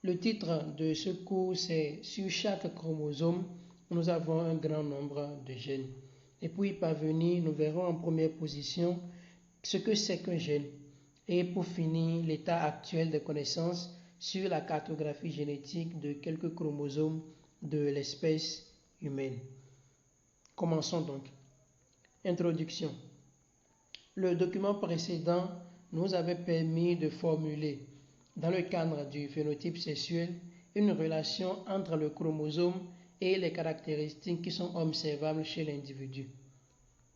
Le titre de ce cours, c'est sur chaque chromosome, nous avons un grand nombre de gènes. Et pour y parvenir, nous verrons en première position ce que c'est qu'un gène. Et pour finir, l'état actuel des connaissances sur la cartographie génétique de quelques chromosomes de l'espèce humaine. Commençons donc. Introduction. Le document précédent nous avait permis de formuler, dans le cadre du phénotype sexuel, une relation entre le chromosome et les caractéristiques qui sont observables chez l'individu.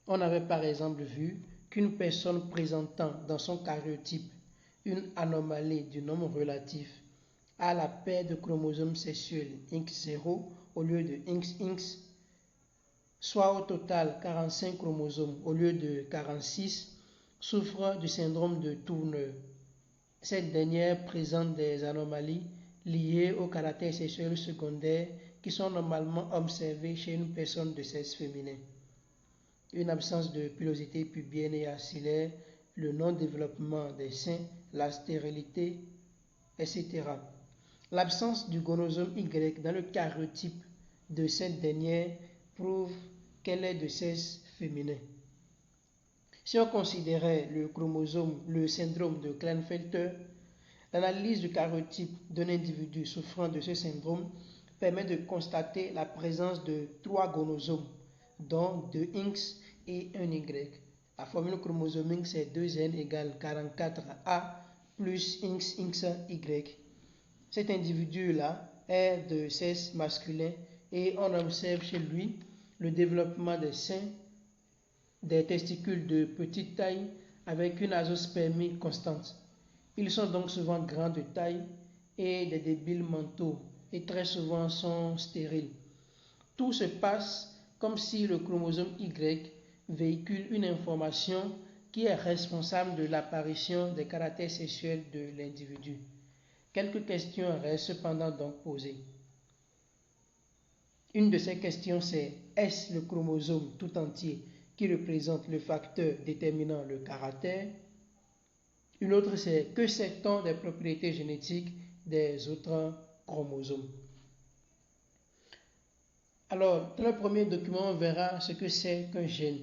On avait par exemple vu qu'une personne présentant dans son karyotype une anomalie du nombre relatif a la paire de chromosomes sexuels X0 au lieu de XX, soit au total 45 chromosomes au lieu de 46, souffre du syndrome de Turner. Cette dernière présente des anomalies liées au caractère sexuel secondaire qui sont normalement observées chez une personne de sexe féminin. Une absence de pilosité pubienne et axillaire, le non-développement des seins, la stérilité, etc. L'absence du gonosome Y dans le karyotype de cette dernière prouve qu'elle est de sexe féminin. Si on considérait le syndrome de Klinefelter, l'analyse du karyotype d'un individu souffrant de ce syndrome permet de constater la présence de 3 gonosomes, dont 2 X et 1 Y. La formule chromosomique, c'est 2N égale 44A plus XY. Cet individu-là est de sexe masculin et on observe chez lui le développement des seins, des testicules de petite taille avec une azospermie constante. Ils sont donc souvent grands de taille et des débiles mentaux et très souvent sont stériles. Tout se passe comme si le chromosome Y véhicule une information qui est responsable de l'apparition des caractères sexuels de l'individu. Quelques questions restent cependant donc posées. Une de ces questions, c'est: est-ce le chromosome tout entier qui représente le facteur déterminant le caractère? Une autre, c'est: que sait-on des propriétés génétiques des autres chromosomes? Alors, dans le premier document, on verra ce que c'est qu'un gène.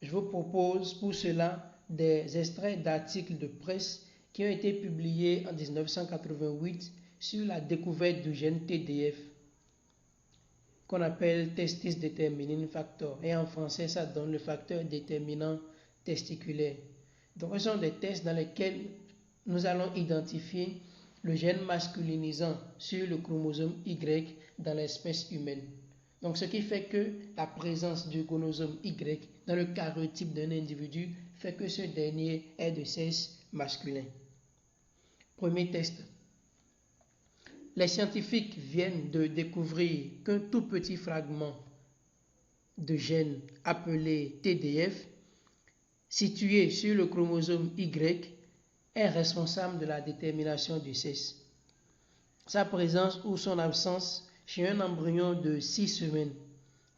Je vous propose pour cela des extraits d'articles de presse qui ont été publiés en 1988 sur la découverte du gène TDF, qu'on appelle Testis Determining Factor, et en français ça donne le facteur déterminant testiculaire. Donc ce sont des tests dans lesquels nous allons identifier le gène masculinisant sur le chromosome Y dans l'espèce humaine. Donc ce qui fait que la présence du chromosome Y dans le karyotype d'un individu fait que ce dernier est de sexe masculin. Premier test. Les scientifiques viennent de découvrir qu'un tout petit fragment de gène appelé TDF, situé sur le chromosome Y, est responsable de la détermination du sexe. Sa présence ou son absence chez un embryon de 6 semaines,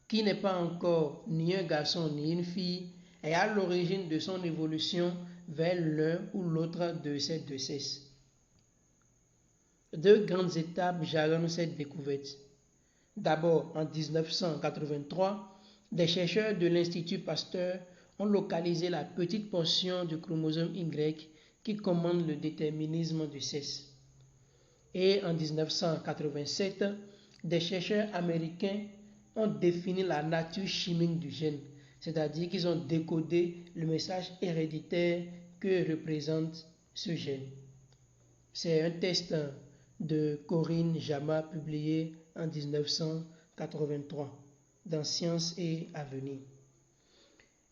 qui n'est pas encore ni un garçon ni une fille, est à l'origine de son évolution vers l'un ou l'autre de ces deux sexes. Deux grandes étapes jalonnent cette découverte. D'abord, en 1983, des chercheurs de l'Institut Pasteur ont localisé la petite portion du chromosome Y qui commande le déterminisme du sexe. Et en 1987, des chercheurs américains ont défini la nature chimique du gène, c'est-à-dire qu'ils ont décodé le message héréditaire que représente ce gène. C'est un test de Corinne Jama publié en 1983 dans Sciences et Avenir.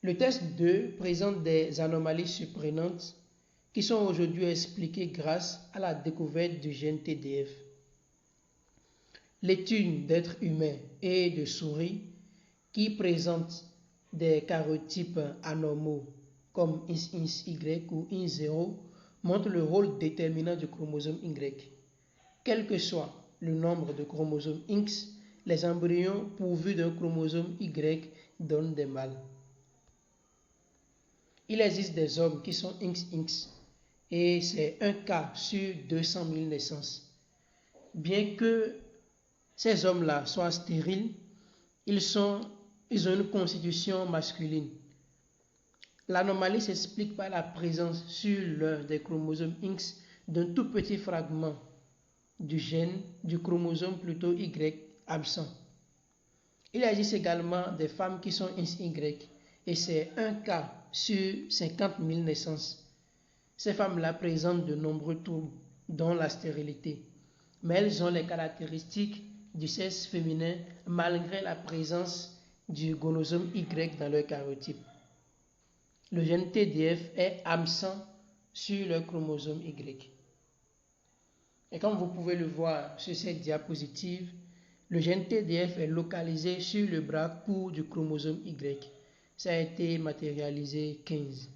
Le test 2 présente des anomalies surprenantes qui sont aujourd'hui expliquées grâce à la découverte du gène TDF. L'étude d'êtres humains et de souris qui présentent des karyotypes anormaux comme Y ou Y0 montre le rôle déterminant du chromosome Y. Quel que soit le nombre de chromosomes X, les embryons pourvus d'un chromosome Y donnent des mâles. Il existe des hommes qui sont XX et c'est un cas sur 200 000 naissances. bien que ces hommes-là soient stériles, ils ont une constitution masculine. L'anomalie s'explique par la présence sur l'un des chromosomes X d'un tout petit fragment du gène du chromosome plutôt Y absent. Il existe également des femmes qui sont XY et c'est un cas sur 50 000 naissances. Ces femmes-là présentent de nombreux troubles, dont la stérilité, mais elles ont les caractéristiques du sexe féminin malgré la présence du chromosome Y dans leur karyotype. Le gène TDF est absent sur le chromosome Y. Et comme vous pouvez le voir sur cette diapositive, le gène TDF est localisé sur le bras court du chromosome Y. Ça a été matérialisé 15.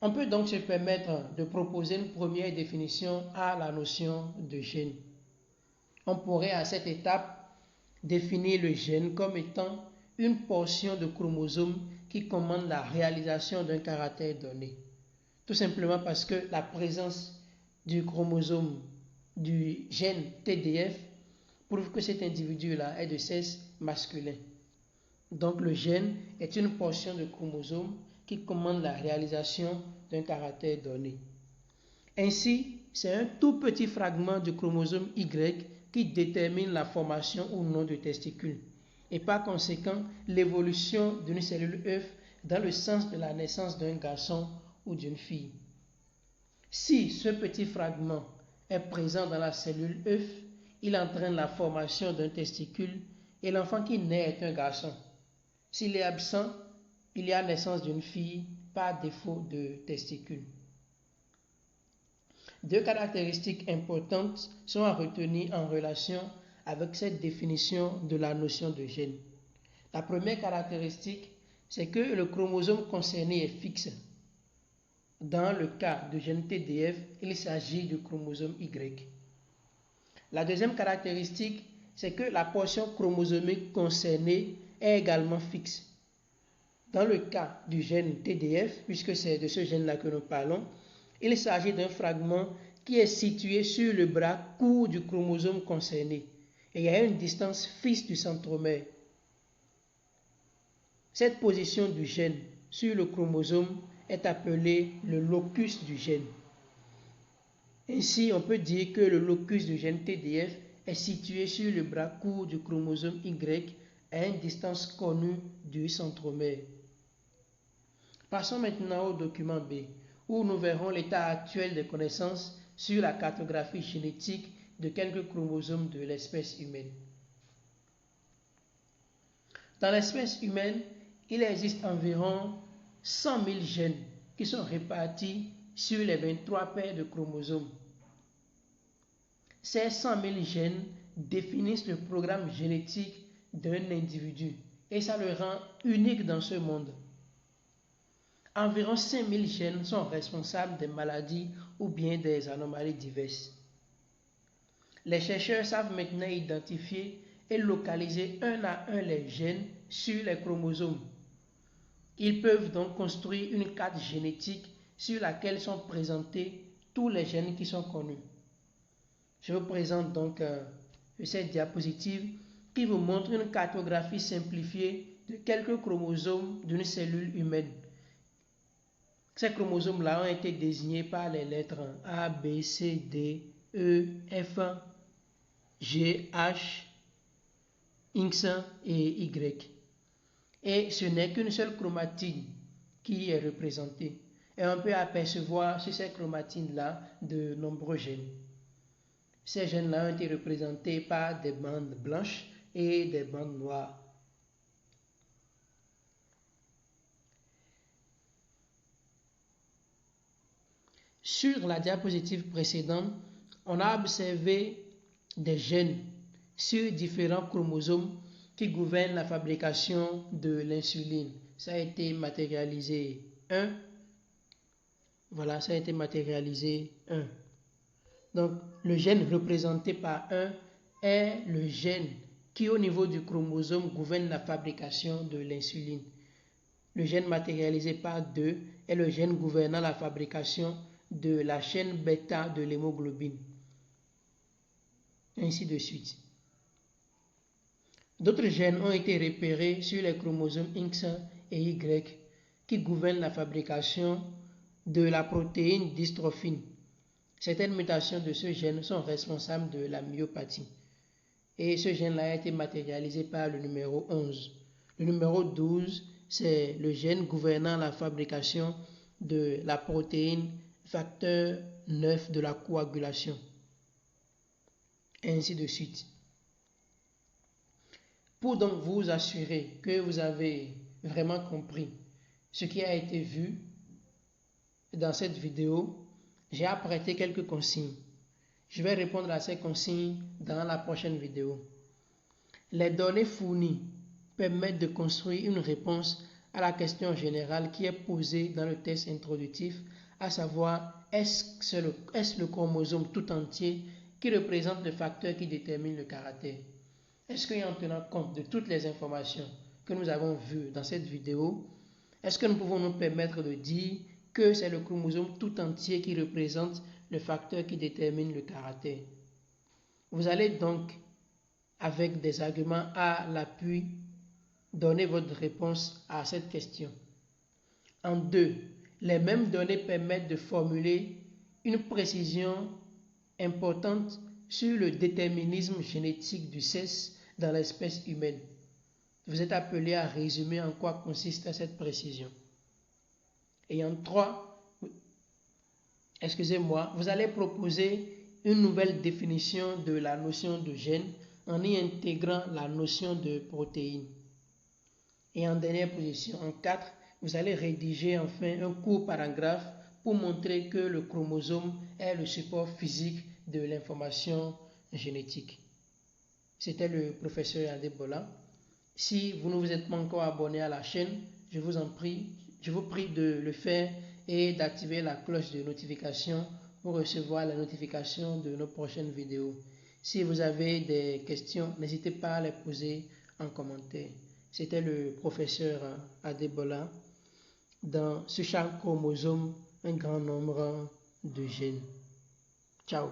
On peut donc se permettre de proposer une première définition à la notion de gène. On pourrait à cette étape définir le gène comme étant une portion de chromosome qui commande la réalisation d'un caractère donné. Tout simplement parce que la présence du chromosome du gène TDF prouve que cet individu-là est de sexe masculin. Donc le gène est une portion de chromosome qui commande la réalisation d'un caractère donné. Ainsi, c'est un tout petit fragment du chromosome Y qui détermine la formation ou non de testicules et par conséquent l'évolution d'une cellule œuf dans le sens de la naissance d'un garçon ou d'une fille. Si ce petit fragment est présent dans la cellule œuf, il entraîne la formation d'un testicule et l'enfant qui naît est un garçon. S'il est absent, il y a naissance d'une fille par défaut de testicules. Deux caractéristiques importantes sont à retenir en relation avec cette définition de la notion de gène. La première caractéristique, c'est que le chromosome concerné est fixe. Dans le cas du gène TDF, il s'agit du chromosome Y. La deuxième caractéristique, c'est que la portion chromosomique concernée est également fixe. Dans le cas du gène TDF, puisque c'est de ce gène-là que nous parlons, il s'agit d'un fragment qui est situé sur le bras court du chromosome concerné et il y a une distance fixe du centromère. Cette position du gène sur le chromosome est appelée le locus du gène. Ainsi, on peut dire que le locus du gène TDF est situé sur le bras court du chromosome Y à une distance connue du centromère. Passons maintenant au document B, où nous verrons l'état actuel des connaissances sur la cartographie génétique de quelques chromosomes de l'espèce humaine. Dans l'espèce humaine, il existe environ 100 000 gènes qui sont répartis sur les 23 paires de chromosomes. Ces 100 000 gènes définissent le programme génétique d'un individu et ça le rend unique dans ce monde. Environ 5 000 gènes sont responsables des maladies ou bien des anomalies diverses. Les chercheurs savent maintenant identifier et localiser un à un les gènes sur les chromosomes. Ils peuvent donc construire une carte génétique sur laquelle sont présentés tous les gènes qui sont connus. Je vous présente donc cette diapositive qui vous montre une cartographie simplifiée de quelques chromosomes d'une cellule humaine. Ces chromosomes-là ont été désignés par les lettres A, B, C, D, E, F, G, H, X et Y. Et ce n'est qu'une seule chromatine qui est représentée. Et on peut apercevoir sur ces chromatines-là de nombreux gènes. Ces gènes-là ont été représentés par des bandes blanches et des bandes noires. Sur la diapositive précédente, on a observé des gènes sur différents chromosomes qui gouvernent la fabrication de l'insuline. Ça a été matérialisé 1. Voilà, ça a été matérialisé 1. Donc, le gène représenté par 1 est le gène qui, au niveau du chromosome, gouverne la fabrication de l'insuline. Le gène matérialisé par 2 est le gène gouvernant la fabrication de la chaîne bêta de l'hémoglobine, ainsi de suite. D'autres gènes ont été repérés sur les chromosomes X et Y qui gouvernent la fabrication de la protéine dystrophine. Certaines mutations de ce gène sont responsables de la myopathie. Et ce gène-là a été matérialisé par le numéro 11. Le numéro 12, c'est le gène gouvernant la fabrication de la protéine facteur 9 de la coagulation. Ainsi de suite. Pour donc vous assurer que vous avez vraiment compris ce qui a été vu dans cette vidéo, j'ai apprêté quelques consignes. Je vais répondre à ces consignes dans la prochaine vidéo. Les données fournies permettent de construire une réponse à la question générale qui est posée dans le test introductif, à savoir est-ce le chromosome tout entier qui représente le facteur qui détermine le caractère? Est-ce qu'en tenant compte de toutes les informations que nous avons vues dans cette vidéo, est-ce que nous pouvons nous permettre de dire que c'est le chromosome tout entier qui représente le facteur qui détermine le caractère? Vous allez donc, avec des arguments à l'appui, donner votre réponse à cette question. En deux, les mêmes données permettent de formuler une précision importante sur le déterminisme génétique du sexe dans l'espèce humaine. Vous êtes appelé à résumer en quoi consiste cette précision. Et en trois, vous allez proposer une nouvelle définition de la notion de gène en y intégrant la notion de protéine. Et en dernière position, en 4, vous allez rédiger enfin un court paragraphe pour montrer que le chromosome est le support physique de l'information génétique. C'était le professeur Adebola. Si vous ne vous êtes pas encore abonné à la chaîne, je vous prie de le faire et d'activer la cloche de notification pour recevoir la notification de nos prochaines vidéos. Si vous avez des questions, n'hésitez pas à les poser en commentaire. C'était le professeur Adebola. Dans ce chaque chromosome, un grand nombre de gènes. Ciao.